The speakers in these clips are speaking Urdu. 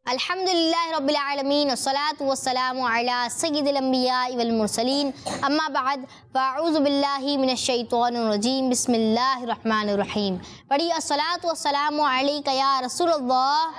الحمدللہ رب العالمین والصلاة والسلام علی سید الانبیاء والمرسلین اما بعد فاعوذ باللہ من الشیطان الرجیم بسم اللہ الرحمن الرحیم. پڑھی الصلاة والسلام علیک یا رسول اللہ،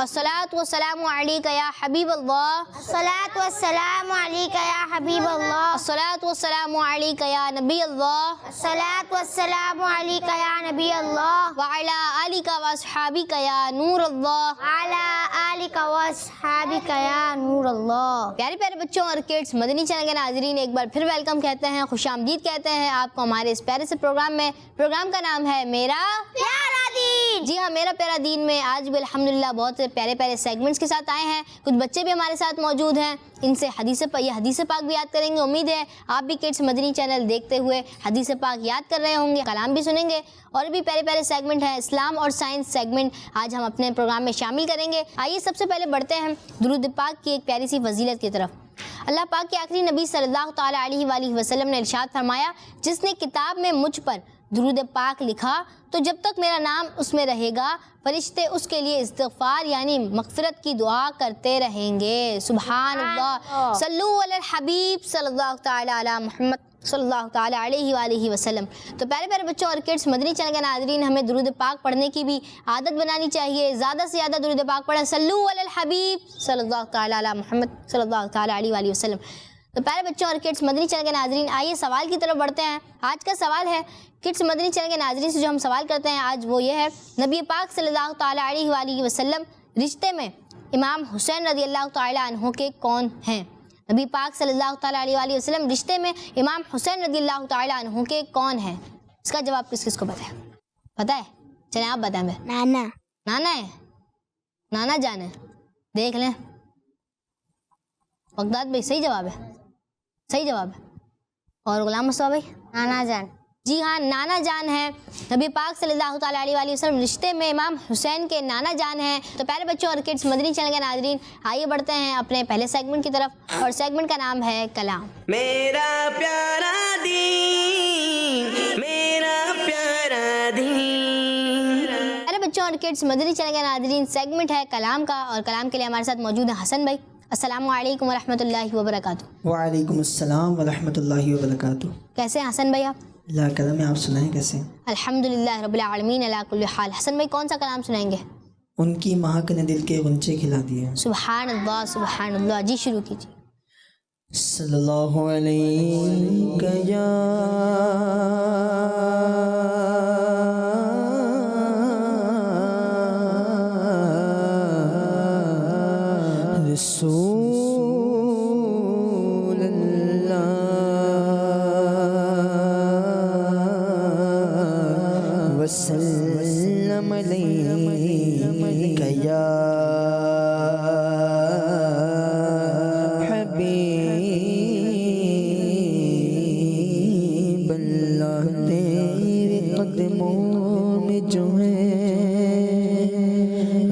الصلاة والسلام علیک یا حبیب اللہ، الصلاة والسلام علیک یا حبیب اللہ، الصلاة والسلام علیک یا نبی اللہ، الصلاة والسلام علیک یا نبی اللہ، وعلی آلک واصحابک یا نور اللہ. وعلی آلک واصحابک یا نور اللہ. پیارے پیارے بچوں اور کڈس، مدنی چینل کے ناظرین ایک بار پھر ویلکم کہتے ہیں، خوش آمدید کہتے ہیں آپ کو ہمارے اس پیارے سے پروگرام میں. پروگرام کا نام ہے میرا پیارا دین. جی ہاں، میرا پیارا دین میں آج بھی الحمدللہ بہت پیارے پیارے سیگمنٹس کے ساتھ آئے ہیں. کچھ بچے بھی ہمارے ساتھ موجود ہیں، ان سے حدیث پاک بھی یاد کریں گے. امید ہے آپ بھی کڈس مدنی چینل دیکھتے ہوئے حدیث پاک یاد کر رہے ہوں گے، کلام بھی سنیں گے. اور بھی پیارے پیارے سیگمنٹ ہیں، اسلام اور سائنس سیگمنٹ آج ہم اپنے پروگرام میں شامل کریں گے. آئیے سب سے پہلے بڑھتے ہیں درود پاک کی ایک پیاری سی فضیلت کی طرف. اللہ پاک کے آخری نبی صلی اللہ تعالیٰ علیہ وآلہ وسلم نے ارشاد فرمایا، جس نے کتاب میں مجھ پر درود پاک لکھا تو جب تک میرا نام اس میں رہے گا فرشتے اس کے لیے استغفار یعنی مغفرت کی دعا کرتے رہیں گے. سبحان اللہ. صلو علی الحبیب صلی اللہ تعالیٰ علی محمد صلی اللہ تعالیٰ علیہ وآلہ وسلم. تو پیارے پیارے بچوں اور کڈس، مدنی چینل کے ناظرین ہمیں درود پاک پڑھنے کی بھی عادت بنانی چاہیے. زیادہ سے زیادہ درود پاک پڑھیں. صلو علی الحبیب صلی اللہ تعالیٰ علی محمد صلی اللہ تعالیٰ علیہ وآلہ وسلم. تو پیارے بچوں اور کڈس مدنی چینل کے ناظرین، آئیے سوال کی طرف بڑھتے ہیں. آج کا سوال ہے کڈس مدنی چینل کے ناظرین سے جو ہم سوال کرتے ہیں آج وہ یہ ہے، نبی پاک صلی اللہ تعالیٰ علیہ وآلہ وسلم رشتے میں امام حسین رضی اللہ تعالیٰ عنہ کے کون ہیں؟ نبی پاک صلی اللہ تعالیٰ علیہ وآلہ وسلم رشتے میں امام حسین رضی اللہ تعالیٰ عنہ کے کون ہیں؟ اس کا جواب کس کس کو پتہ ہے؟ پتہ ہے؟ چلیں آپ بتائیں. میں نانا. نانا ہے، نانا جان ہے. دیکھ لیں بغداد بھائی، صحیح جواب ہے، صحیح جواب ہے. اور غلام مصطفیٰ بھائی؟ نانا جان. جی ہاں، نانا جان ہیں. نبی پاک صلی اللہ تعالیٰ علیہ وآلہ وسلم رشتے میں امام حسین کے نانا جان ہیں. تو پیارے بچوں اور کڈس مدنی چینل کے ناظرین، آئیے بڑھتے ہیں اپنے پہلے سیگمنٹ کی طرف، اور سیگمنٹ کا نام ہے کلام. میرا پیارا دین، میرا پیارا دین. پیارے بچوں اور کڈس مدنی چینل کے ناظرین، سیگمنٹ ہے کلام کا، اور کلام کے لیے ہمارے ساتھ موجود ہیں حسن بھائی. السلام علیکم ورحمۃ اللہ وبرکاتہ. وعلیکم السلام ورحمۃ اللہ وبرکاتہ. کیسے ہیں حسن بھائی آپ؟ اللہ کرم ہے، آپ سنائیں کیسے؟ الحمدللہ رب العالمین علی کل حال. حسن بھائی کون سا کلام سنائیں گے؟ ان کی مہک نے دل کے غنچے کھلا دیے. سبحان اللہ سبحان اللہ. جی شروع کیجیے. صلی اللہ علیہ یا رسول اللہ وسلم علیک یا حبیب اللہ. تیرے قدموں میں جو ہے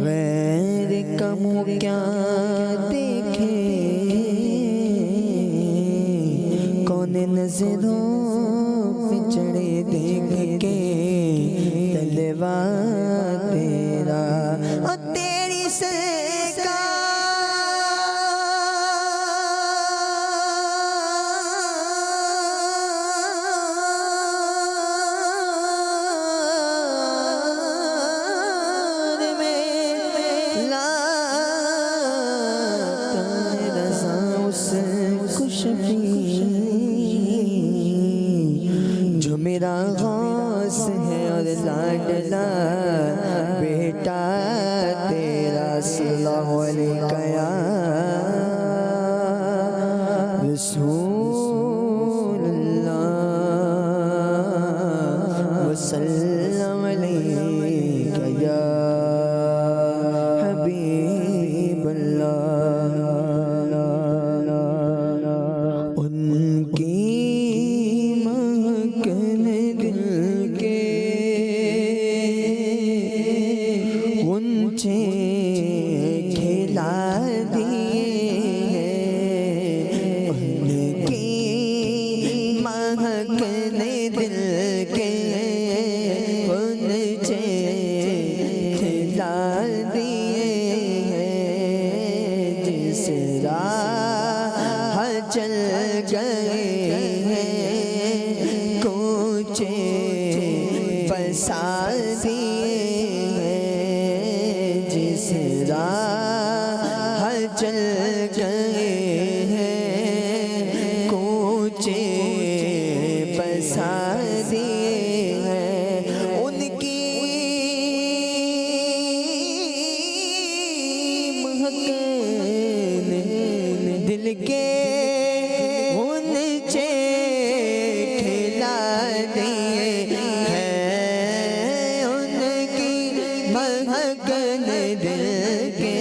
غیر کا منہ کیا دیکھے، کون نظروں پہ چڑھے دیکھ کے تلوا تیرا اور تیری سرکار میں لا تن رضا اس خوشفی جو میرا غوث ہے اور لاڈلا بیٹا تیرا. صلی اللہ علیہ یا رسول اللہ وسلم علیک یا حبیب اللہ. ان کی مہک نے دل کے غنچے کھلا دیے، ان دیے ہیں جس راہ چل گئے ہیں کوچے بسا دیے ہیں ان کی مہک نے دل کے غنچے کھلا دیے ہیں ان کی مہک نے دل کے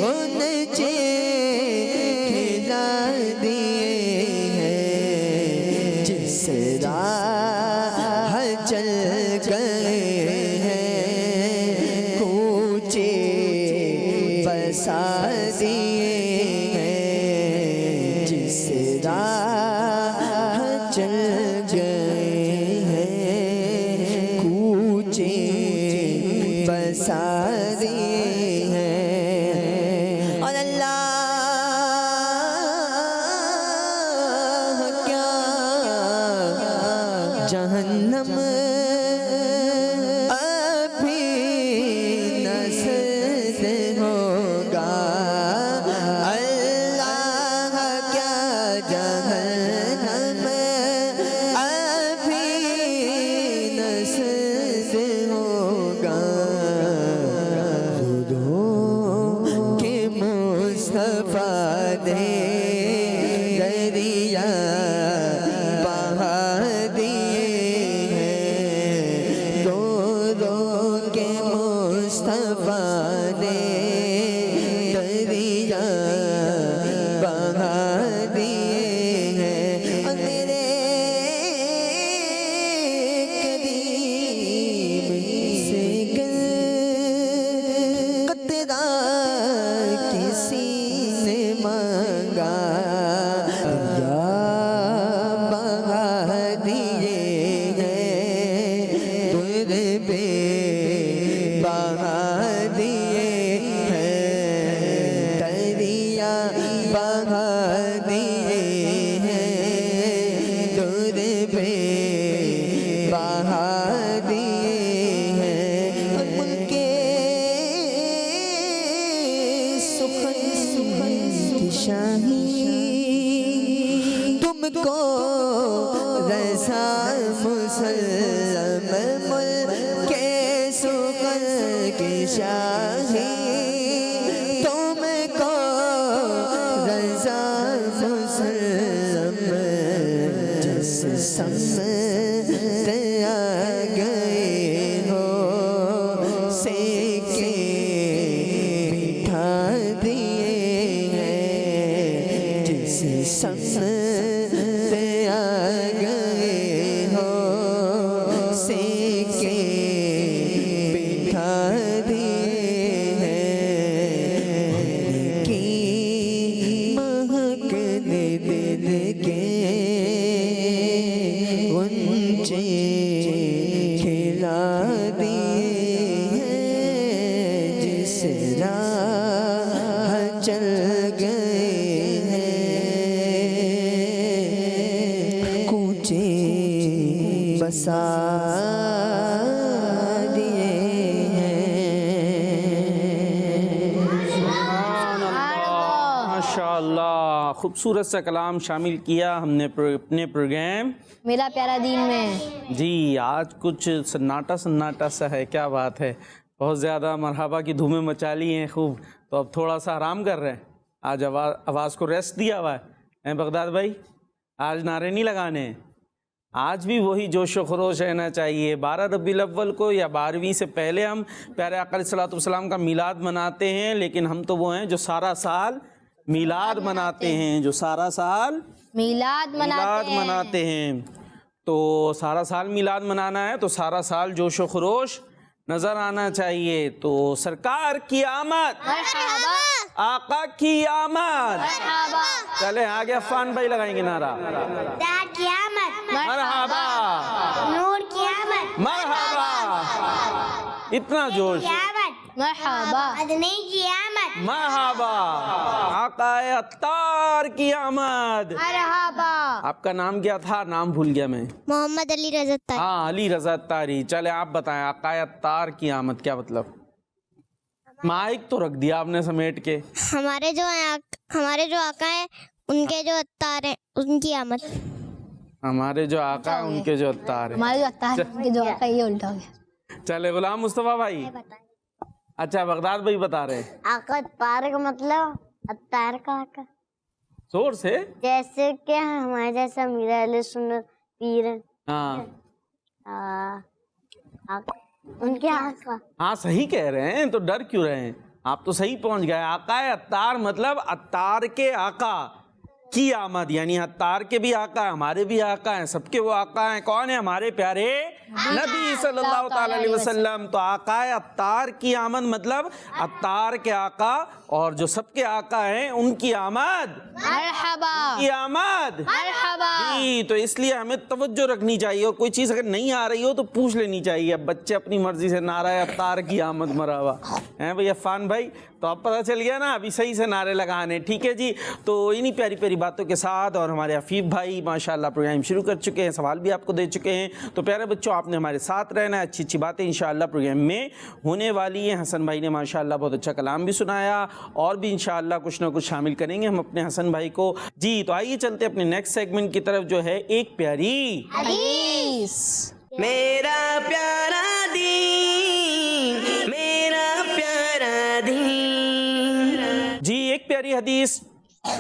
غنچے کھلا دیے ہیں جس راہ چل گئے ہیں کوچے بسا دیے ہیں جس راہ چل گئے ہیں کوچے بسا دیے ہیں اور اللہ کیا جہنم ابھی نصب ہوگا اللہ کیا جہنم ابھی نصب ہوگا خودوں کے مصطفیٰ دے دریا بہا دیے ہیں دو دو کے مصطفیٰ نے دریا بہا دیے ہیں اور میرے قریب سے قطرہ کسی نے مانگا دریا بہا دیے ہیں در پہ بہا دیے ہیں دریا بہا دیے ہیں در پہ بہا دیے ہیں اور ان کے سخن کی شاہی تم کو رضا مسلم ملک کے سخن کی شاہی تم کو رضا مسلم جس سمت آ گئے ہو سیکے بٹھا دیے ہیں جس سمت آ گئے ہو سیکے بٹھا دیے ہیں کی مہک نے دل کے غنچے کھلا دیے ہیں جس راہ چل گئے ہیں کوچے بسا دیے ہیں ماشاءاللہ خوبصورت سا کلام شامل کیا ہم نے اپنے پروگرام میرا پیارا دین میں. جی. آج کچھ سناٹا سا ہے, کیا بات ہے, بہت زیادہ مرحبا کی دھومیں مچا لی ہیں خوب. تو اب تھوڑا سا آرام کر رہے ہیں, آج آواز کو ریسٹ دیا ہوا ہے بغداد بھائی. آج نعرے نہیں لگانے ہیں, آج بھی وہی جوش و خروش رہنا چاہیے. 12 ربیع الاول کو یا 12ویں سے پہلے ہم پیارے آقا علیہ الصلوۃ والسلام کا میلاد مناتے ہیں, لیکن ہم تو وہ ہیں جو سارا سال میلاد مناتے ہیں, جو سارا سال میلاد مناتے ہیں. تو سارا سال میلاد منانا ہے تو سارا سال جوش و خروش نظر آنا چاہیے. تو سرکار کی آمد, آقا کی آمد. چلے آگے عفان بھائی لگائیں گے نعرہ. کی آمد, مرحبا, نور کی آمد, مرحبا. اتنا جوش, آمد, مرحبا, ادنی کی آمد, مرحبا آقا اتار کی آمد. مرحبا. آپ کا نام کیا تھا؟ نام بھول گیا میں. محمد علی رضا اتاری. ہاں علی رضا اتاری. چلے آپ بتائیں آقا اتار کی آمد کیا مطلب؟ مائک تو رکھ دیا آپ نے سمیٹ کے. ہمارے جو آقا ہیں ان کے جو اتار ہیں ان کی آمد. ہمارے جو آقا ہیں ان کے جو اتار ہیں. ہمارے جو اتار کے جو آقا یہ الٹا ہو گیا. چلے غلام مصطفیٰ بھائی. اچھا بغداد بھائی بتا رہے. آقا اتار کا مطلب اتار کا آقا. زور سے. جیسے کہ ہمارے جیسا امیر اہل سنت پیر ہیں ہاں ان کے آقا. ہاں صحیح کہہ رہے ہیں تو ڈر کیوں رہے ہیں؟ آپ تو صحیح پہنچ گئے. آقا اتار مطلب اتار کے آقا کی آمد، یعنی اتار کے بھی آقا ہیں، ہمارے بھی آقا ہیں، سب کے وہ آقا ہیں. کون ہیں؟ ہمارے پیارے نبی صلی اللہ تعالی علیہ وسلم. تو آقا اتار کی آمد مطلب اتار کے آقا اور جو سب کے آقا ہیں ان کی آمد. مرحبا کی آمد. مرحبا. جی تو اس لیے ہمیں توجہ رکھنی چاہیے، اور کوئی چیز اگر نہیں آ رہی ہو تو پوچھ لینی چاہیے. اب بچے اپنی مرضی سے نعرہ اتار کی آمد مرحبا ہیں بھائی. عفان بھائی تو اب پتہ چل گیا نا ابھی صحیح سے نعرے لگانے. ٹھیک ہے جی. تو انہی پیاری پیاری باتوں کے ساتھ اور ہمارے عفیف بھائی ماشاءاللہ پروگرام شروع کر چکے ہیں، سوال بھی آپ کو دے چکے ہیں. تو پیارے بچوں آپ نے ہمارے ساتھ رہنا ہے، اچھی اچھی باتیں انشاءاللہ پروگرام میں ہونے والی ہیں. حسن بھائی نے ماشاءاللہ بہت اچھا کلام بھی سنایا، اور بھی انشاءاللہ کچھ نہ کچھ شامل کریں گے ہم اپنے حسن بھائی کو. جی تو آئیے چلتے اپنے نیکسٹ سیگمنٹ کی طرف جو ہے ایک پیاری حدیث. میرا پیارا دین، میرا پیارا دین. جی ایک پیاری حدیث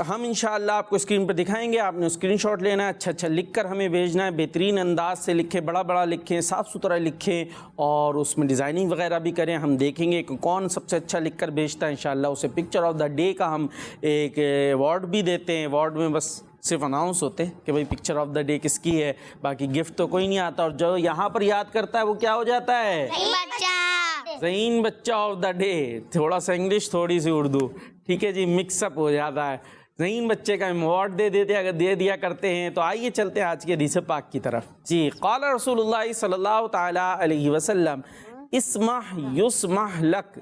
ہم انشاءاللہ آپ کو اسکرین پر دکھائیں گے. آپ نے اسکرین شاٹ لینا ہے، اچھا اچھا لکھ کر ہمیں بھیجنا ہے. بہترین انداز سے لکھیں، بڑا بڑا لکھیں، صاف ستھرا لکھیں، اور اس میں ڈیزائننگ وغیرہ بھی کریں. ہم دیکھیں گے کہ کون سب سے اچھا لکھ کر بھیجتا ہے. انشاءاللہ اسے پکچر آف دا ڈے کا ہم ایک ایوارڈ بھی دیتے ہیں. ایوارڈ میں بس صرف اناؤنس ہوتے ہیں کہ بھئی پکچر آف دا ڈے کس کی ہے، باقی گفٹ تو کوئی نہیں آتا. اور جو یہاں پر یاد کرتا ہے وہ کیا ہو جاتا ہے؟ ذہین بچہ آف دا ڈے. تھوڑا سا انگلش تھوڑی سی اردو، ٹھیک ہے جی، مکس اپ ہو جاتا ہے. ذہین بچے کا ایوارڈ دے دیا کرتے ہیں. تو آئیے چلتے ہیں آج کے حدیث پاک کی طرف. جی قال رسول اللہ صلی اللہ تعالی علیہ وسلم اسمح یسمح لک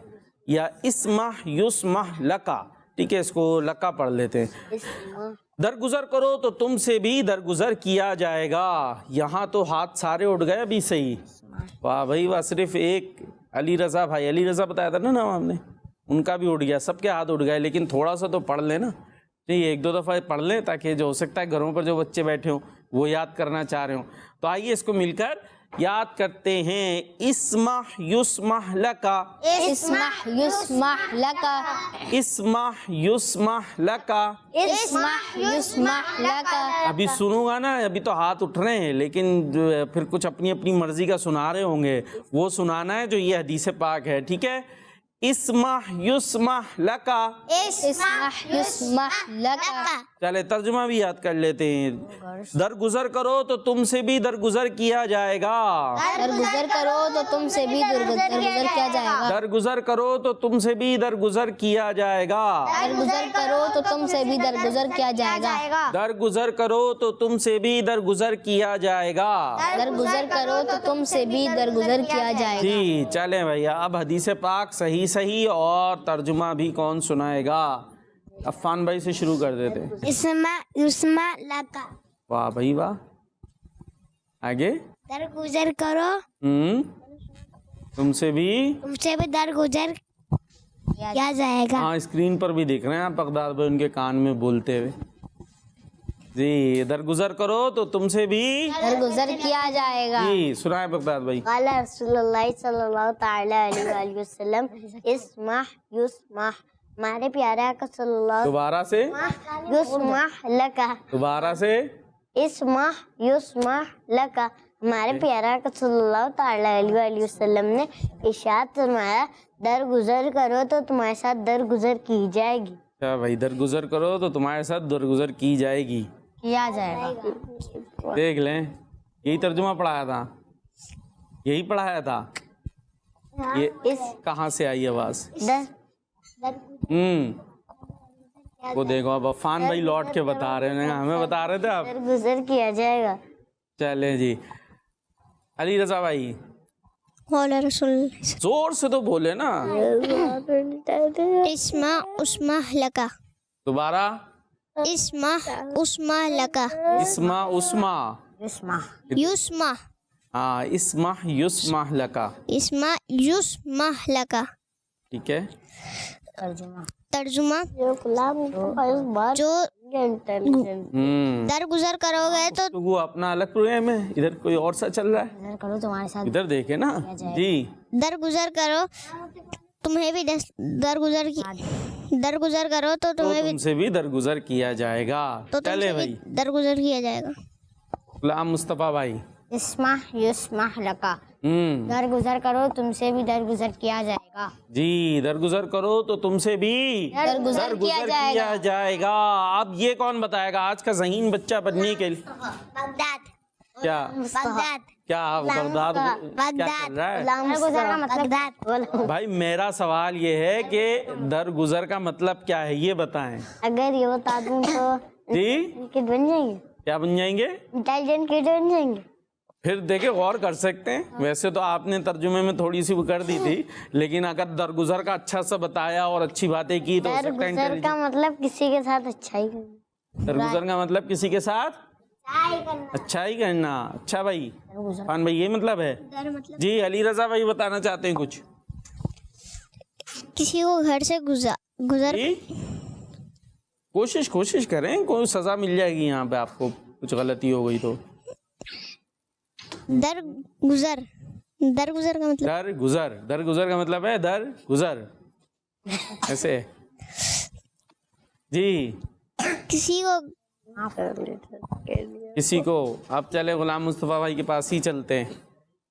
یا اسمح یسمح لکا. ٹھیک ہے اس کو لکا پڑھ لیتے ہیں. درگزر کرو تو تم سے بھی درگزر کیا جائے گا. یہاں تو ہاتھ سارے اٹھ گئے ابھی. صحیح، واہ بھائی واہ. صرف ایک علی رضا بھائی، علی رضا بتایا تھا نا نام ہم نے، ان کا بھی اٹھ گیا. سب کے ہاتھ اٹھ گئے، لیکن تھوڑا سا تو پڑھ لیں نا. نہیں ایک دو دفعہ پڑھ لیں تاکہ جو ہو سکتا ہے گھروں پر جو بچے بیٹھے ہوں وہ یاد کرنا چاہ رہے ہوں. تو آئیے اس کو مل کر یاد کرتے ہیں. اسمح یسمح لکا. اسمح یسمح لکا. اسمح یسمح لکا. اسمح یسمح لکا. ابھی سنوں گا نا، ابھی تو ہاتھ اٹھ رہے ہیں، لیکن پھر کچھ اپنی اپنی مرضی کا سنا رہے ہوں گے، وہ سنانا ہے جو یہ حدیث پاک ہے. ٹھیک ہے. اسمح یسمح لکا. اسمح یسمح لکا. چلے ترجمہ بھی یاد کر لیتے ہیں. درگزر کرو تو تم سے بھی درگزر کیا جائے گا. درگزر کرو تو تم سے بھی درگزر کیا جائے گا. درگزر کرو تو تم سے بھی درگزر کیا جائے گا. درگزر کرو تو تم سے بھی درگزر کیا جائے گا. درگزر کرو تو تم سے بھی درگزر کیا جائے گا. درگزر کرو تو تم سے بھی درگزر کیا جائے گا. جی چلیں بھیا اب حدیث پاک صحیح اور ترجمہ بھی کون سنائے گا؟ عفان بھائی سے شروع کر دیتے. اسمح یسمح لکا. واہ بھائی واہ. آگے. درگزر کرو تم سے بھی درگزر کیا جائے گا. ہاں اسکرین پر بھی دیکھ رہے ہیں آپ بغداد بھائی ان کے کان میں بولتے ہوئے. جی درگزر کرو تو تم سے بھی درگزر کیا جائے گا. جی سنائے بغداد بھائی. قال رسول اللہ صلی اللہ تعالی علیہ وآلہ وسلم اسمح یسمح. ہمارے پیارے آقا صلی اللہ دوبارہ سے. یسمح لکا. دوبارہ سے. اسمح یسمح لکا. ہمارے پیارے آقا صلی اللہ تعالی علیہ وآلہ وسلم نے ارشاد فرمایا درگزر کرو تو تمہارے ساتھ درگزر کی جائے گی. کیا بھائی درگزر کرو تو تمہارے ساتھ درگزر کی جائے گی. کیا جائے گا. دیکھ لیں یہی ترجمہ پڑھایا تھا، یہی پڑھایا تھا. یہ کہاں سے آئی آواز؟ وہ دیکھو اب عفان بھائی لوٹ کے بتا رہے ہیں، ہمیں بتا رہے تھے آپ. درگزر کیا جائے گا. چلیں جی علی رضا بھائی قال رسول زور سے تو بولے نا. اسمع اسمع لکا دوبارہ. اسمع اسمع لکا اسما اسما. یسمع ہاں اسمح یسمح لکا. اسمع یسمع لکا. ٹھیک ہے. ترجمہ جو درگزر کرو گے تو وہ اپنا الگ پروگرام ہے, ادھر کوئی اور سا چل رہا ہے, کرو تمہارے ساتھ ادھر دیکھے نا جی. درگزر کرو تمہیں بھی درگزر کرو تو تو تمہیں بھی تم سے بھی درگزر کیا جائے گا. تو تم چلے سے بھائی. بھی درگزر کیا جائے گا. غلام مصطفیٰ بھائی. اسمع یسمع لکا, درگزر کرو تم سے بھی درگزر کیا جائے گا. جی درگزر کرو تو تم سے بھی درگزر کیا کیا جائے گا. اب یہ کون بتائے گا آج کا ذہین بچہ بننے کے لیے بغداد کیا بغداد کیا بغداد کیا چل رہا ہے درگزر کا مطلب بھائی؟ میرا سوال یہ ہے کہ درگزر کا مطلب کیا ہے یہ بتائیں. اگر یہ بتا دوں تو جی کڈ بن جائیں گے, کیا بن جائیں گے؟ انٹیلیجنٹ کڈ بن جائیں گے. پھر دیکھیں غور کر سکتے ہیں. ویسے تو آپ نے ترجمے میں تھوڑی سی وہ کر دی تھی, لیکن اگر درگزر کا اچھا سا بتایا اور اچھی باتیں کی تو ہو سکتا ہے درگزر کا مطلب کسی کے ساتھ اچھائی کرنا. درگزر کا مطلب کسی کے ساتھ اچھا ہی کرنا. اچھا بھائی خان بھائی یہ مطلب ہے. جی علی رضا بھائی بتانا چاہتے ہیں کچھ. کسی کو گھر سے گزر جی کوشش کریں, کوئی سزا مل جائے گی یہاں پہ آپ کو کچھ غلطی ہو گئی تو. درگزر کا مطلب درگزر کا مطلب ہے درگزر ایسے. جی کسی کو آپ چلے غلام مصطفیٰ بھائی کے پاس ہی چلتے ہیں.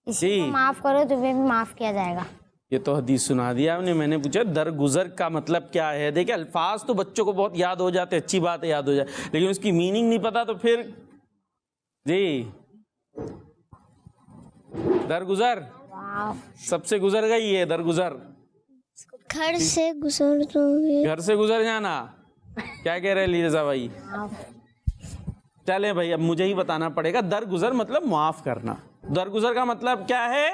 جی معاف کرو تمہیں بھی معاف کیا جائے گا. یہ تو حدیث سنا دیا آپ نے. میں نے پوچھا درگزر کا مطلب کیا ہے. دیکھیں الفاظ تو بچوں کو بہت یاد ہو جاتے, اچھی بات ہے یاد ہو جائے, لیکن اس کی میننگ نہیں پتا تو پھر. جی درگزر سب سے گزر گئی ہے. درگزر گھر سے گزر تو گھر سے گزر جانا. کیا کہہ رہے علی رضا بھائی؟ چلیں بھائی اب مجھے ہی بتانا پڑے گا. درگزر مطلب معاف کرنا. درگزر کا مطلب کیا ہے؟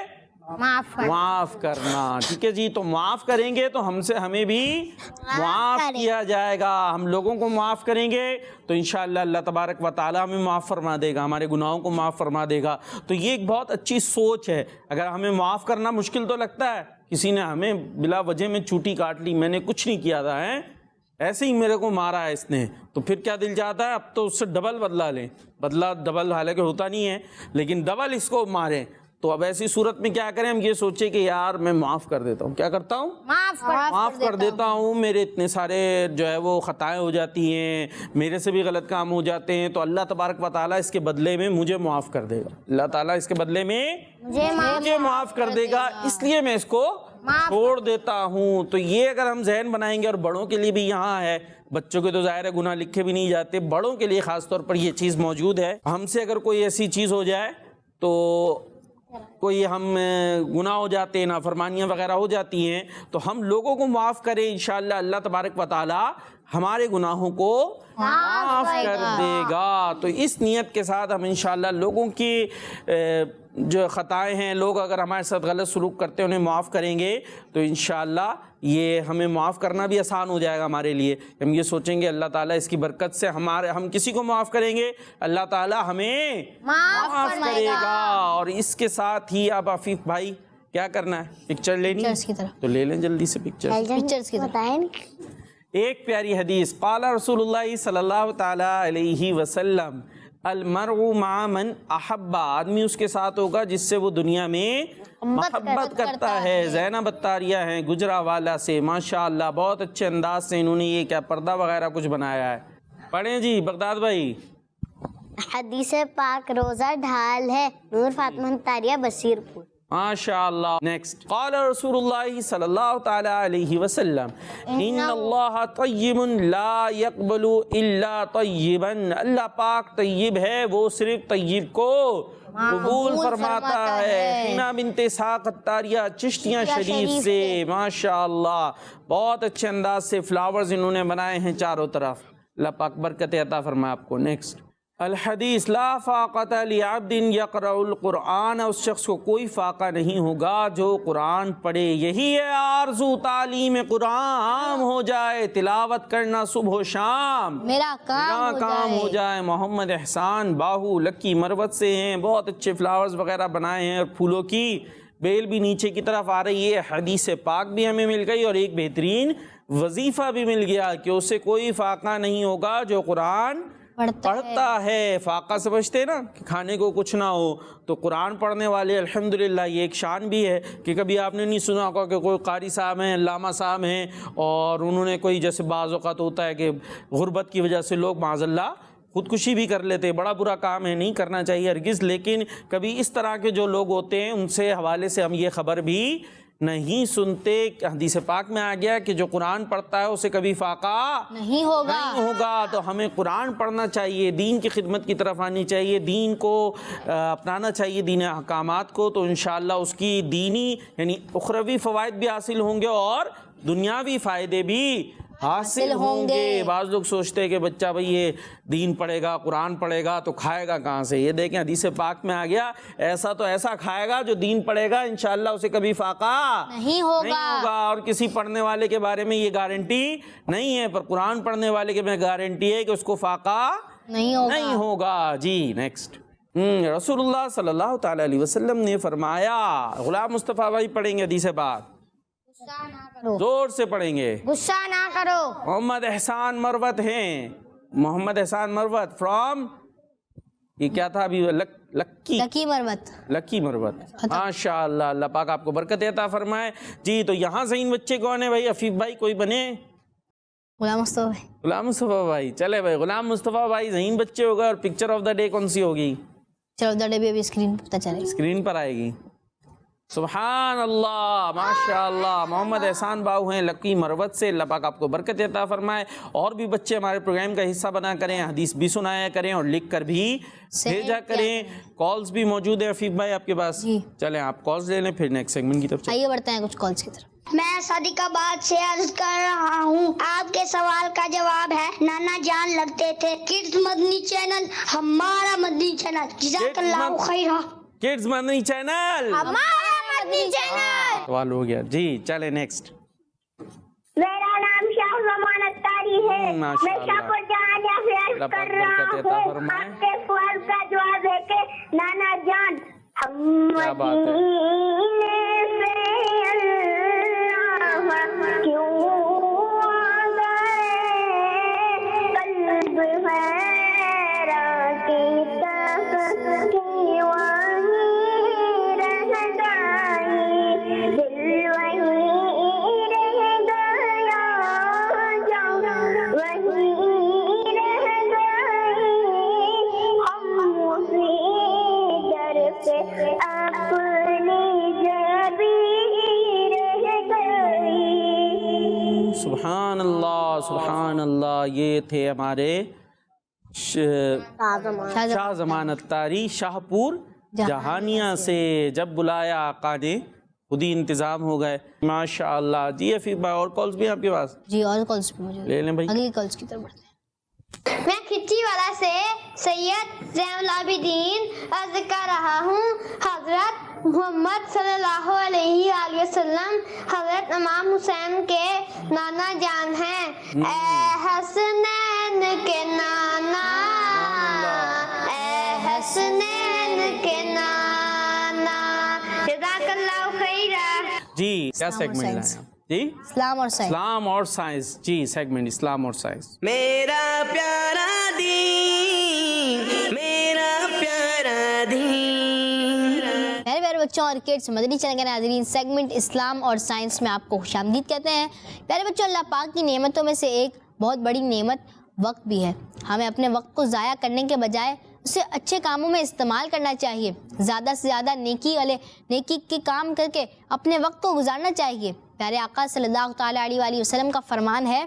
معاف کرنا. ٹھیک ہے جی. تو معاف کریں گے تو ہمیں بھی معاف کیا جائے گا. ہم لوگوں کو معاف کریں گے تو انشاءاللہ اللہ تبارک و تعالی ہمیں معاف فرما دے گا, ہمارے گناہوں کو معاف فرما دے گا. تو یہ ایک بہت اچھی سوچ ہے. اگر ہمیں معاف کرنا مشکل تو لگتا ہے, کسی نے ہمیں بلا وجہ میں چوٹی کاٹ لی, میں نے کچھ نہیں کیا تھا, ایسے ہی میرے کو مارا ہے اس نے, تو پھر کیا دل چاہتا ہے اب تو اس سے ڈبل بدلہ لیں. بدلہ ڈبل حالانکہ ہوتا نہیں ہے, لیکن ڈبل اس کو ماریں. تو اب ایسی صورت میں کیا کریں؟ ہم یہ سوچیں کہ یار میں معاف کر دیتا ہوں. کیا کرتا ہوں؟ معاف کر دیتا ہوں. میرے اتنے سارے جو ہے وہ خطائیں ہو جاتی ہیں, میرے سے بھی غلط کام ہو جاتے ہیں, تو اللہ تبارک و تعالیٰ اس کے بدلے میں مجھے معاف کر دے گا. اللہ تعالیٰ اس کے بدلے میں مجھے معاف کر دے گا, اس لیے میں اس کو چھوڑ دیتا ہوں. تو یہ اگر ہم ذہن بنائیں گے, اور بڑوں کے لیے بھی یہاں ہے, بچوں کے تو ظاہر ہے گناہ لکھے بھی نہیں جاتے, بڑوں کے لیے خاص طور پر یہ چیز موجود ہے. ہم سے اگر کوئی ایسی چیز ہو جائے تو کوئی ہم گناہ ہو جاتے ہیں, نافرمانیاں وغیرہ ہو جاتی ہیں, تو ہم لوگوں کو معاف کریں, انشاءاللہ اللہ تبارک و تعالی ہمارے گناہوں کو معاف کر دے گا. تو اس نیت کے ساتھ ہم انشاءاللہ لوگوں کی جو خطائیں ہیں, لوگ اگر ہمارے ساتھ غلط سلوک کرتے ہیں انہیں معاف کریں گے تو انشاءاللہ یہ ہمیں معاف کرنا بھی آسان ہو جائے گا ہمارے لیے. ہم یہ سوچیں گے اللہ تعالیٰ اس کی برکت سے ہم کسی کو معاف کریں گے, اللہ تعالیٰ ہمیں معاف کرے گا. اور اس کے ساتھ ہی اب عفیف بھائی کیا کرنا ہے؟ پکچر لینی ہے تو لے لیں جلدی سے پکچرز کی بتائیں. ایک پیاری حدیث, قال رسول اللہ صلی اللہ تعالی علیہ وسلم المرء مع من احب, آدمی اس کے ساتھ ہوگا جس سے وہ دنیا میں محبت کرتا ہے. زینب اتاریہ ہیں گجرانوالہ سے, ماشاءاللہ بہت اچھے انداز سے انہوں نے یہ کیا پردہ وغیرہ کچھ بنایا ہے. پڑھیں جی بغداد بھائی. حدیث پاک روزہ ڈھال ہے, نور فاطمہ اتاریہ بصیر پور. ماشاءاللہ. نیکسٹ, قال رسول اللہ صلی اللہ تعالی علیہ وسلم ان اللہ طیب لا يقبل الا طیبا, اللہ پاک طیب ہے, وہ صرف طیب کو قبول فرماتا ہے. حنا بنت اسحاق اتاریہ چشتیاں شریف سے, ماشاءاللہ بہت اچھے انداز سے فلاورز انہوں نے بنائے ہیں چاروں طرف. اللہ پاک برکت عطا فرمائے آپ کو. نیکسٹ, الحدیث لا فاقۃ لعبد یقرأ القرآن، اس شخص کو کوئی فاقہ نہیں ہوگا جو قرآن پڑھے. یہی ہے آرزو، تعلیم قرآن عام ہو جائے، تلاوت کرنا صبح و شام میرا کام ہو جائے. محمد احسان باہو لکی مروت سے ہیں، بہت اچھے فلاورز وغیرہ بنائے ہیں اور پھولوں کی بیل بھی نیچے کی طرف آ رہی ہے. حدیث پاک بھی ہمیں مل گئی اور ایک بہترین وظیفہ بھی مل گیا کہ اس سے کوئی فاقہ نہیں ہوگا جو قرآن پڑھتا ہے. فاقہ سمجھتے ہیں نا کہ کھانے کو کچھ نہ ہو، تو قرآن پڑھنے والے الحمدللہ یہ ایک شان بھی ہے کہ کبھی آپ نے نہیں سنا ہوگا کہ کوئی قاری صاحب ہیں، علامہ صاحب ہیں، اور انہوں نے کوئی، جیسے بعض اوقات ہوتا ہے کہ غربت کی وجہ سے لوگ معاذ اللہ خودکشی بھی کر لیتے. بڑا برا کام ہے، نہیں کرنا چاہیے ہرگز. لیکن کبھی اس طرح کے جو لوگ ہوتے ہیں ان سے حوالے سے ہم یہ خبر بھی نہیں سنتے. حدیث پاک میں آ گیا کہ جو قرآن پڑھتا ہے اسے کبھی فاقہ نہیں ہوگا. تو ہمیں قرآن پڑھنا چاہیے، دین کی خدمت کی طرف آنی چاہیے، دین کو اپنانا چاہیے، دین احکامات کو. تو انشاءاللہ اس کی دینی یعنی اخروی فوائد بھی حاصل ہوں گے اور دنیاوی فائدے بھی حاصل ہوں گے. بعض لوگ سوچتے ہیں کہ بچہ بھئی یہ دین پڑھے گا، قرآن پڑھے گا تو کھائے گا کہاں سے. یہ دیکھیں حدیث پاک میں آ گیا ایسا تو ایسا کھائے گا جو دین پڑھے گا انشاءاللہ اسے کبھی فاقہ نہیں ہوگا. اور کسی پڑھنے والے کے بارے میں یہ گارنٹی نہیں ہے، پر قرآن پڑھنے والے کے میں گارنٹی ہے کہ اس کو فاقہ نہیں ہوگا. جی نیکسٹ. رسول اللہ صلی اللہ تعالی علیہ وسلم نے فرمایا، غلام مصطفیٰ بھائی پڑھیں گے حدیث بات، زور سے پڑھیں گے. غصہ نہ کرو. محمد احسان مروت ہیں، محمد احسان مروت فرام، یہ کیا تھا ابھی، لکی مروت. ماشاءاللہ، اللہ پاک آپ کو برکت عطا فرمائے. جی تو یہاں سے ان بچے کون ہیں بھائی؟ حفیظ بھائی کوئی بنے؟ غلام مصطفیٰ بھائی. چلے بھائی، غلام مصطفیٰ بھائی ذہین بچے ہوگا. اور پکچر آف دا ڈے کون سی ہوگی؟ اسکرین پر آئے گی. سبحان اللہ، ماشاءاللہ. محمد احسان باؤ ہیں لکی مروت سے، اللہ پاک آپ کو برکت عطا فرمائے. اور بھی بچے ہمارے پروگرام کا حصہ بنا کریں، حدیث بھی سنایا کریں اور لکھ کر بھی بھیجا کریں. کالز بھی موجود ہیں حفیظ بھائی آپ کے پاس. چلیں آپ کالز لے لیں پھر نیکسٹ سیگمنٹ کی طرف آئیے بڑھتے ہیں کچھ کالز کی طرف. میں صدیقہ باد سے عرض کر رہا ہوں، آپ کے سوال کا جواب ہے نانا جان لگتے تھے. کڈز مدنی چینل ہمارا مدنی چینل. جزاک اللہ خیرہ. کڈز مدنی چینل ہمارا مدنی چینل. سوال ہو گیا. جی چلیں نیکسٹ. میرا نام شاہ زمان اتاری ہے. میں شاپور جہاں سے عرض کر رہا ہوں، آپ کے سوال کا جواب ہے کہ نانا جان ہم مدینے سے اللہ کیوں گئے، قلب حیران کی طرف کی وہیں رہ گئی، دل وہیں رہ گیا، جان وہیں رہ گئی، ہم اسی در پہ اپنی جبی رہ گئی. سبحان اللہ، سبحان اللہ. یہ تھے ہمارے شاہ زمان اتاری شاہ پور جہانیہ سے. جب بلایا آقا نے خود ہی انتظام ہو گئے. ماشاءاللہ. جی حفیظ بھائی اور کالز بھی آپ کے پاس؟ جی اور کالز بھی موجود لے لیں بھائی. اگلی کالز کی طرف بڑھتے ہیں. میں کھچی والا سے سید زین العابدین عرض کر رہا ہوں، حضرت محمد صلی اللہ علیہ وآلہ وسلم حضرت امام حسین کے نانا جان ہیں. اے حسنین کے نانا، اے حسنین کے نانا. جزاک اللہ خیرہ. جی کیا سیگمنٹ لائیں آپ؟ جی اسلام اور سائنس. اسلام اور سائنس. جی سیگمنٹ اسلام اور سائنس. میرا پیارا دین، میرا پیارا دین. میرے پیارے بچوں اور کڈس مدنی چینل کے ناظرین، سیگمنٹ اسلام اور سائنس میں آپ کو خوش آمدید کہتے ہیں. پیارے بچوں، اللہ پاک کی نعمتوں میں سے ایک بہت بڑی نعمت وقت بھی ہے. ہمیں اپنے وقت کو ضائع کرنے کے بجائے اسے اچھے کاموں میں استعمال کرنا چاہیے. زیادہ سے زیادہ نیکی کے کام کر کے اپنے وقت کو گزارنا چاہیے. پیارے آقا صلی اللہ تعالیٰ علیہ وآلہ وسلم کا فرمان ہے،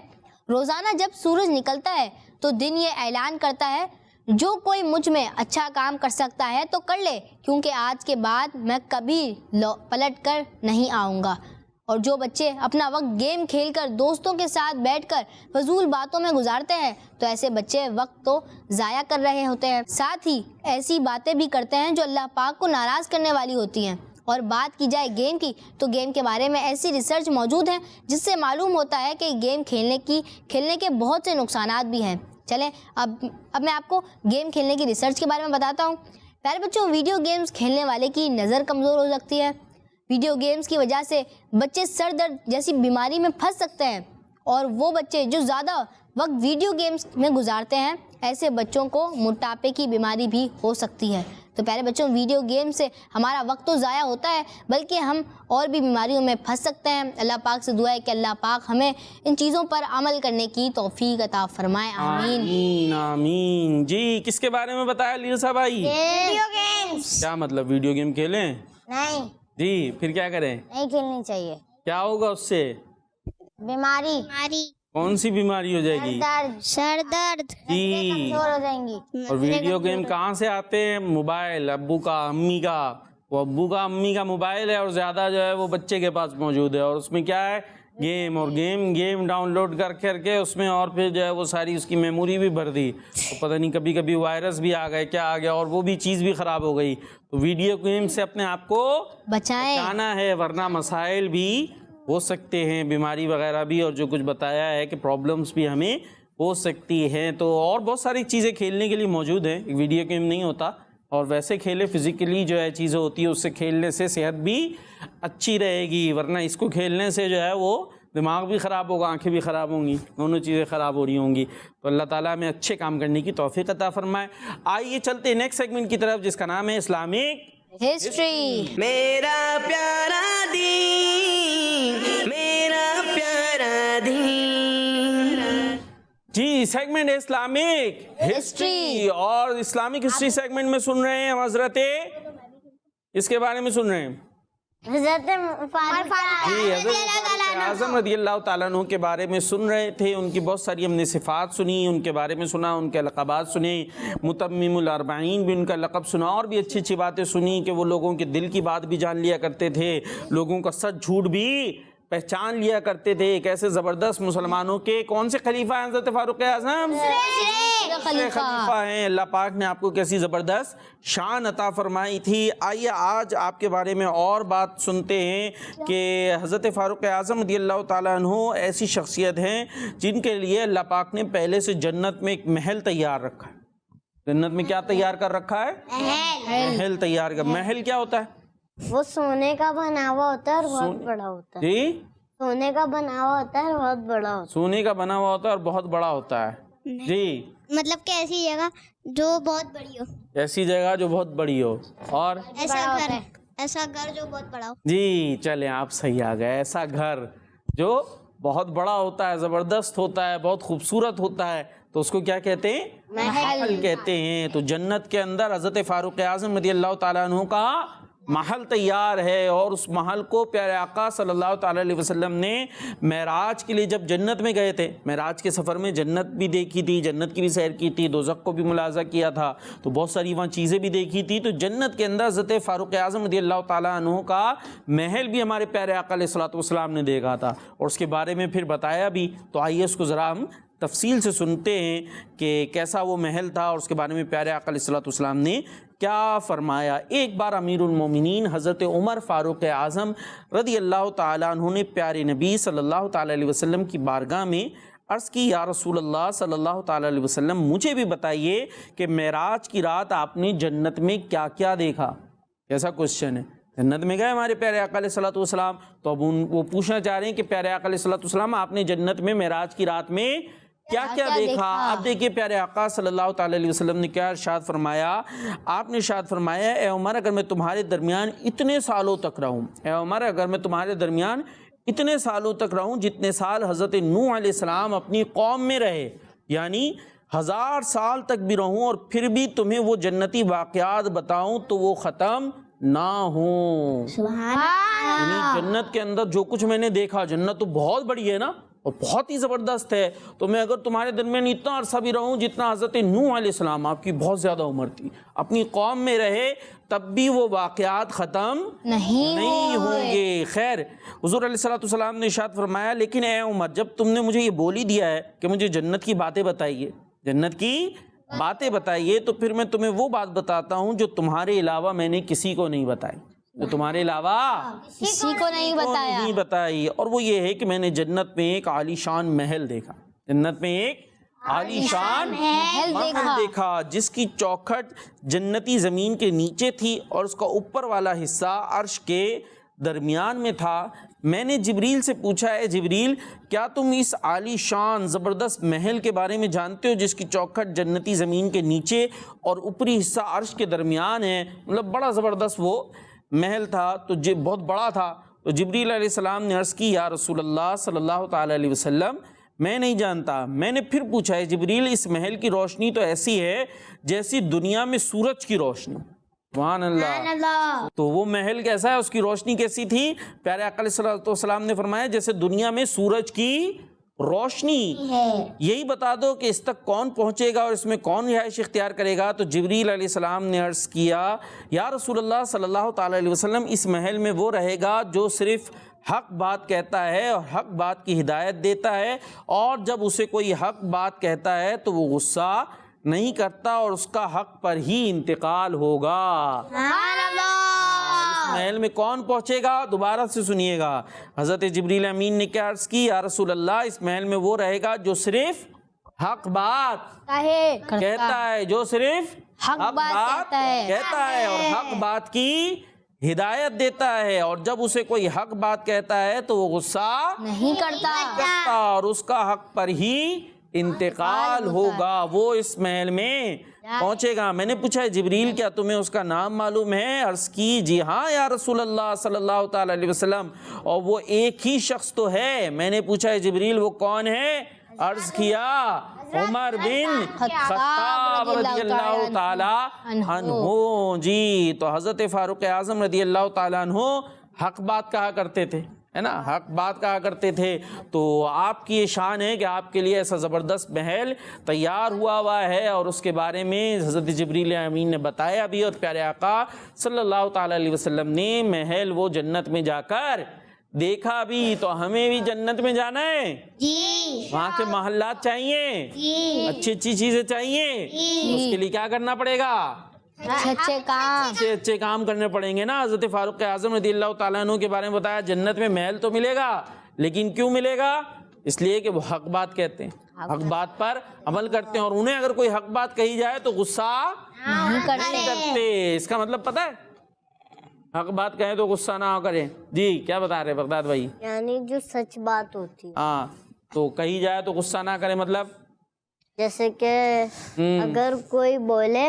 روزانہ جب سورج نکلتا ہے تو دن یہ اعلان کرتا ہے، جو کوئی مجھ میں اچھا کام کر سکتا ہے تو کر لے، کیونکہ آج کے بعد میں کبھی پلٹ کر نہیں آؤں گا. اور جو بچے اپنا وقت گیم کھیل کر دوستوں کے ساتھ بیٹھ کر فضول باتوں میں گزارتے ہیں تو ایسے بچے وقت تو ضائع کر رہے ہوتے ہیں، ساتھ ہی ایسی باتیں بھی کرتے ہیں جو اللہ پاک کو ناراض کرنے والی ہوتی ہیں۔ اور بات کی جائے گیم کی تو گیم کے بارے میں ایسی ریسرچ موجود ہیں جس سے معلوم ہوتا ہے کہ گیم کھیلنے کے بہت سے نقصانات بھی ہیں۔ چلیں اب میں آپ کو گیم کھیلنے کی ریسرچ کے بارے میں بتاتا ہوں۔ پیارے بچوں، ویڈیو گیمز کھیلنے والے کی نظر کمزور ہو سکتی ہے، ویڈیو گیمز کی وجہ سے بچے سر درد جیسی بیماری میں پھنس سکتے ہیں، اور وہ بچے جو زیادہ وقت ویڈیو گیمز میں گزارتے ہیں ایسے بچوں کو موٹاپے کی بیماری بھی ہو سکتی ہے۔ تو پیارے بچوں، ویڈیو گیم سے ہمارا وقت تو ضائع ہوتا ہے بلکہ ہم اور بھی بیماریوں میں پھنس سکتے ہیں۔ اللہ پاک سے دعا ہے کہ اللہ پاک ہمیں ان چیزوں پر عمل کرنے کی توفیق عطا فرمائے، آمین آمین آمین۔ جی کس کے بارے میں بتایا لیسا بھائی؟ ویڈیو گیمز کیا مطلب ویڈیو گیم کھیلیں؟ نہیں جی پھر کیا کریں؟ نہیں کھیلنی چاہیے، کیا ہوگا اس سے؟ بیماری، کون سی بیماری ہو جائے گی؟ سر درد، جی، کمزور ہو جائیں گی۔ اور ویڈیو گیم کہاں سے آتے ہیں؟ موبائل، ابو کا امی کا، وہ ابو کا امی کا موبائل ہے اور زیادہ جو ہے وہ بچے کے پاس موجود ہے، اور اس میں کیا ہے؟ گیم، اور گیم ڈاؤن لوڈ کر کے اس میں، اور پھر جو ہے وہ ساری اس کی میموری بھی بھر دی، تو پتہ نہیں کبھی وائرس بھی آ گئے، کیا آ گیا، اور وہ بھی چیز بھی خراب ہو گئی۔ تو ویڈیو گیم سے اپنے آپ کو بچانا ہے، ورنہ مسائل بھی ہو سکتے ہیں، بیماری وغیرہ بھی، اور جو کچھ بتایا ہے کہ پرابلمس بھی ہمیں ہو سکتی ہیں۔ تو اور بہت ساری چیزیں کھیلنے کے لیے موجود ہیں، ویڈیو گیم نہیں ہوتا، اور ویسے کھیلے فزیکلی جو ہے چیزیں ہوتی ہیں، اس سے کھیلنے سے صحت بھی اچھی رہے گی، ورنہ اس کو کھیلنے سے جو ہے وہ دماغ بھی خراب ہوگا، آنکھیں بھی خراب ہوں گی، دونوں چیزیں خراب ہو رہی ہوں گی۔ تو اللہ تعالیٰ ہمیں اچھے کام کرنے کی توفیق عطا فرمائے۔ آئیے چلتے نیکسٹ سیگمنٹ کی طرف جس کا نام ہے اسلامک ہسٹری۔ میرا پیارا دین، میرا پیارا دین۔ جی سیگمنٹ ہے اسلامک ہسٹری، اور اسلامک ہسٹری سیگمنٹ میں سن رہے ہیں ہم حضرت، اس کے بارے میں سن رہے ہیں حضرت فاروق جی حضرت فاروق اعظم رضی اللہ تعالیٰ عنہ کے بارے میں سن رہے تھے۔ ان کی بہت ساری ہم نے صفات سنی، ان کے بارے میں سنا، ان کے لقبات سنے، متمم الاربعین بھی ان کا لقب سنا، اور بھی اچھی اچھی باتیں سنی کہ وہ لوگوں کے دل کی بات بھی جان لیا کرتے تھے، لوگوں کا سچ جھوٹ بھی پہچان لیا کرتے تھے۔ ایک ایسے زبردست مسلمانوں کے کون سے خلیفہ ہیں حضرت فاروق اعظم؟ خلیفہ ہیں۔ اللہ پاک نے آپ کو کیسی زبردست شان عطا فرمائی تھی۔ آئیے آج آپ کے بارے میں اور بات سنتے ہیں کہ حضرت فاروق اعظم رضی اللہ تعالیٰ عنہ ایسی شخصیت ہیں جن کے لیے اللہ پاک نے پہلے سے جنت میں ایک محل تیار رکھا ہے۔ جنت میں کیا تیار کر رکھا ہے؟ محل تیار کر۔ محل کیا ہوتا ہے؟ وہ سونے کا بنا ہوا ہوتا ہے اور بہت بڑا ہوتا ہے۔ جی سونے کا بنا ہوا ہوتا ہے اور بہت بڑا ہوتا سونے کا بنا ہوا ہوتا ہے اور بہت بڑا ہوتا ہے۔ جی مطلب کہ ایسی جگہ جو بہت بڑی ہو، ایسی جگہ جو بہت بڑی ہو، اور ایسا گھر جو بہت بڑا ہو۔ جی چلیں آپ صحیح آ گئے، ایسا گھر جو بہت بڑا ہوتا ہے، زبردست ہوتا ہے، بہت خوبصورت ہوتا ہے، تو اس کو کیا کہتے ہیں؟ محل کہتے ہیں۔ تو جنت کے اندر حضرت فاروق اعظم رضی اللہ تعالیٰ عنہ کا محل تیار ہے، اور اس محل کو پیارے آقا صلی اللہ تعالیٰ علیہ وسلم نے معراج کے لیے جب جنت میں گئے تھے، معراج کے سفر میں جنت بھی دیکھی تھی، جنت کی بھی سیر کی تھی، دوزخ کو بھی ملاحظہ کیا تھا، تو بہت ساری وہاں چیزیں بھی دیکھی تھی۔ تو جنت کے اندر حضرت فاروق اعظم رضی اللہ تعالیٰ عنہ کا محل بھی ہمارے پیارے آقا علیہ الصلوۃ والسلام نے دیکھا تھا، اور اس کے بارے میں پھر بتایا بھی۔ تو آئیے اس کو ذرا ہم تفصیل سے سنتے ہیں کہ کیسا وہ محل تھا، اور اس کے بارے میں پیارے آقا علیہ الصلوۃ والسلام نے کیا فرمایا۔ ایک بار امیر المومنین حضرت عمر فاروق اعظم رضی اللہ تعالیٰ عنہ نے پیارے نبی صلی اللہ تعالیٰ علیہ وسلم کی بارگاہ میں عرض کی، یا رسول اللہ صلی اللہ تعالیٰ علیہ وسلم، مجھے بھی بتائیے کہ معراج کی رات آپ نے جنت میں کیا کیا دیکھا؟ کیسا کوشچن ہے۔ جنت میں گئے ہمارے پیارے آقا علیہ الصلوۃ والسلام، تو اب وہ پوچھنا چاہ رہے ہیں کہ پیارے آقا علیہ الصلوۃ والسلام آپ نے جنت میں معراج کی رات میں کیا کیا دیکھا؟ اب دیکھیے پیارے آقا صلی اللہ تعالیٰ علیہ وسلم نے کیا ارشاد فرمایا۔ آپ نے ارشاد فرمایا، اے عمر اگر میں تمہارے درمیان اتنے سالوں تک رہوں، اے عمر اگر میں تمہارے درمیان اتنے سالوں تک رہوں جتنے سال حضرت نوح علیہ السلام اپنی قوم میں رہے، یعنی 1000 سال تک بھی رہوں، اور پھر بھی تمہیں وہ جنتی واقعات بتاؤں تو وہ ختم نہ ہوں۔ یعنی جنت کے اندر جو کچھ میں نے دیکھا، جنت تو بہت بڑی ہے نا، اور بہت ہی زبردست ہے. تو میں اگر تمہارے درمیان اتنا عرصہ بھی رہوں جتنا حضرت نوح علیہ السلام، آپ کی بہت زیادہ عمر تھی، اپنی قوم میں رہے تب بھی وہ واقعات ختم نہیں ہوں گے. خیر، حضور علیہ السلام نے ارشاد فرمایا لیکن اے عمر، جب تم نے مجھے یہ بول ہی دیا ہے کہ مجھے جنت کی باتیں بتائیے، جنت کی باتیں بتائیے، تو پھر میں تمہیں وہ بات بتاتا ہوں جو تمہارے علاوہ میں نے کسی کو نہیں بتائی، جو تمہارے علاوہ کسی کو نہیں بتایا. نہیں بتائی. اور وہ یہ ہے کہ میں نے جنت میں ایک عالی شان محل دیکھا، جنت میں ایک عالی شان محل دیکھا جس کی چوکھٹ جنتی زمین کے نیچے تھی اور اس کا اوپر والا حصہ عرش کے درمیان میں تھا. میں نے جبریل سے پوچھا، اے جبریل، کیا تم اس عالی شان زبردست محل کے بارے میں جانتے ہو جس کی چوکھٹ جنتی زمین کے نیچے اور اوپری حصہ عرش کے درمیان ہے؟ مطلب بڑا زبردست وہ محل تھا، تو بہت بڑا تھا. تو جبریل علیہ السلام نے عرض کی، یا رسول اللہ صلی اللہ تعالیٰ علیہ وسلم، میں نہیں جانتا. میں نے پھر پوچھا، ہے جبریل، اس محل کی روشنی تو ایسی ہے جیسی دنیا میں سورج کی روشنی. سبحان اللہ. تو وہ محل کیسا ہے، اس کی روشنی کیسی تھی؟ پیارے آقا علیہ السلام نے فرمایا جیسے دنیا میں سورج کی روشنی. یہی بتا دو کہ اس تک کون پہنچے گا اور اس میں کون رہائش اختیار کرے گا؟ تو جبریل علیہ السلام نے عرض کیا، یا رسول اللہ صلی اللہ تعالیٰ علیہ وسلم، اس محل میں وہ رہے گا جو صرف حق بات کہتا ہے اور حق بات کی ہدایت دیتا ہے، اور جب اسے کوئی حق بات کہتا ہے تو وہ غصہ نہیں کرتا اور اس کا حق پر ہی انتقال ہوگا. اس محل میں کون پہنچے گا؟ دوبارہ سے سنیے گا. حضرت جبریل امین نے کیا عرض کی؟ یا رسول اللہ، اس محل میں وہ رہے گا جو صرف حق بات کہتا ہے، جو صرف حق بات کہتا ہے اور حق بات کی ہدایت دیتا ہے، اور جب اسے کوئی حق بات کہتا ہے تو وہ غصہ نہیں کرتا اور اس کا حق پر ہی انتقال ہوگا. وہ اس محل میں پہنچے گا. میں نے پوچھا، جبریل، کیا تمہیں اس کا نام معلوم ہے؟ عرض کی، جی ہاں یا رسول اللہ صلی اللہ تعالیٰ علیہ وسلم، اور وہ ایک ہی شخص تو ہے. میں نے پوچھا، جبریل، وہ کون ہے؟ عرض کیا، عمر بن خطاب رضی اللہ تعالیٰ عنہ. جی، تو حضرت فاروق اعظم رضی اللہ تعالیٰ عنہ حق بات کہا کرتے تھے، ہے نا، حق بات کہا کرتے تھے. تو آپ کی یہ شان ہے کہ آپ کے لیے ایسا زبردست محل تیار ہوا ہے، اور اس کے بارے میں حضرت جبریل امین نے بتایا بھی، اور پیارے آقا صلی اللہ تعالیٰ علیہ وسلم نے محل وہ جنت میں جا کر دیکھا بھی. تو ہمیں بھی جنت میں جانا ہے جی، وہاں کے محلات چاہیے جی، اچھی اچھی چیزیں چاہیے جی. اس کے لیے کیا کرنا پڑے گا؟ اچھے کام کرنے پڑیں گے نا. حضرت فاروق اعظم رضی اللہ تعالیٰ عنہ کے بارے میں بتایا، جنت میں محل تو ملے گا، لیکن کیوں ملے گا؟ اس لیے کہ وہ حق بات کہتے ہیں، حق بات پر عمل کرتے ہیں، اور انہیں اگر کوئی حق بات کہی جائے تو غصہ نہیں کرتے. اس کا مطلب پتہ ہے؟ حق بات کہیں تو غصہ نہ کریں. جی کیا بتا رہے بغداد بھائی؟ یعنی جو سچ بات ہوتی، ہاں، تو کہی جائے تو غصہ نہ کرے. مطلب جیسے کہ اگر کوئی بولے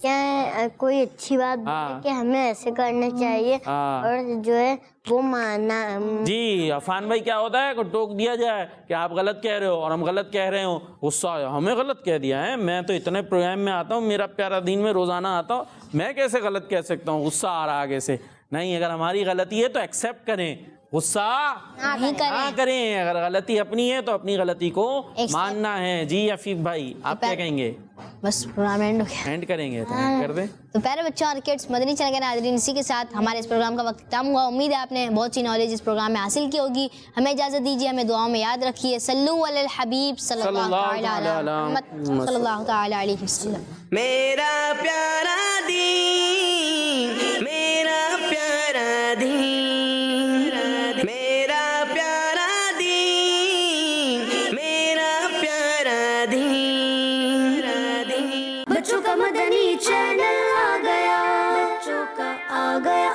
کیا کوئی اچھی بات بولے کہ ہمیں ایسے کرنا چاہیے اور جو ہے وہ ماننا. جی عفان بھائی، کیا ہوتا ہے کہ ٹوک دیا جائے کہ آپ غلط کہہ رہے ہو اور ہم غلط کہہ رہے ہوں، غصہ آیا، ہمیں غلط کہہ دیا ہے، میں تو اتنے پروگرام میں آتا ہوں، میرا پیارا دین میں روزانہ آتا ہوں، میں کیسے غلط کہہ سکتا ہوں؟ غصہ آ رہا آگے سے. نہیں، اگر ہماری غلطی ہے تو ایکسیپٹ کریں، غصہ نہ کریں. اگر غلطی اپنی ہے تو اپنی غلطی کو ماننا ہے. جی عفیف بھائی، آپ کیا کہیں گے؟ بس پروگرام اینڈ ہو گیا، اینڈ کریں گے، کر دیں. تو پیارے بچوں اور کڈس، مدنی چینل کے ناظرین، اسی کے ساتھ ہمارے اس پروگرام کا وقت ختم ہوا. امید ہے آپ نے بہت سی نالج اس پروگرام میں حاصل کی ہوگی. ہمیں اجازت دیجیے، ہمیں دعاؤں میں یاد رکھیے. صلو علی الحبیب صلی اللہ تعالیٰ علیہ وسلم. میرا پیارا دین، میرا پیارا دین، میرا پیارا دین، میرا پیارا دین. بچوں کا مدنی چینل آ گیا، بچوں کا آ گیا